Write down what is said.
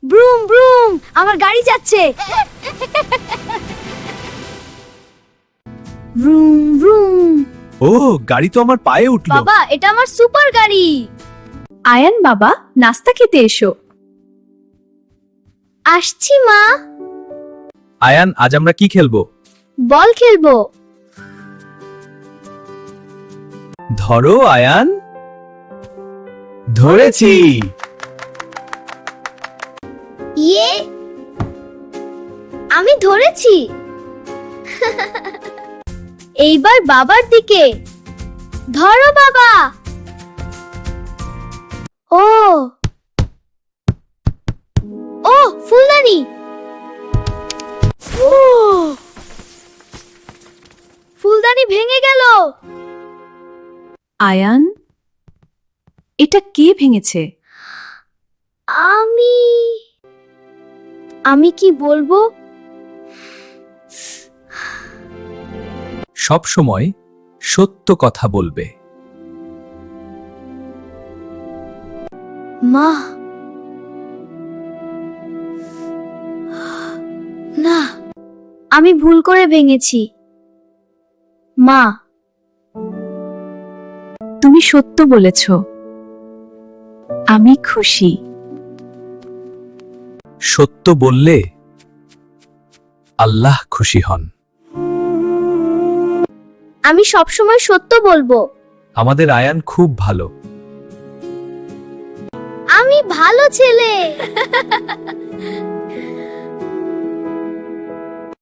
ব্রুম ব্রুম, আমার গাড়ি যাচ্ছে। ব্রুম ব্রুম। ও, গাড়ি তো আমার পায়ে উঠলো। বাবা, এটা আমার সুপার গাড়ি। আয়ান বাবা, নাস্তা খেতে এসো। আসছি মা। আয়ান, আজ আমরা কি খেলবো? বল খেলবো। ধরো আয়ান। ধরেছি। ইয়ে, আমি ধরেছি। এইবার বাবার দিকে। ধরো বাবা। ও ও, ফুলদানি। ও, ফুলদানি ভেঙে গেল। আয়ান, এটা কে ভেঙেছে? আমি আমি কি বলবো? সব সময় সত্য কথা বলবে। মা, না, আমি ভুল করে ভেঙেছি। মা, তুমি সত্য বলেছ। আমি খুশি। সত্য বললে আল্লাহ খুশি হন। আমি সবসময় সত্য বলবো। আমাদের আয়ান খুব ভালো। আমি ভালো ছেলে।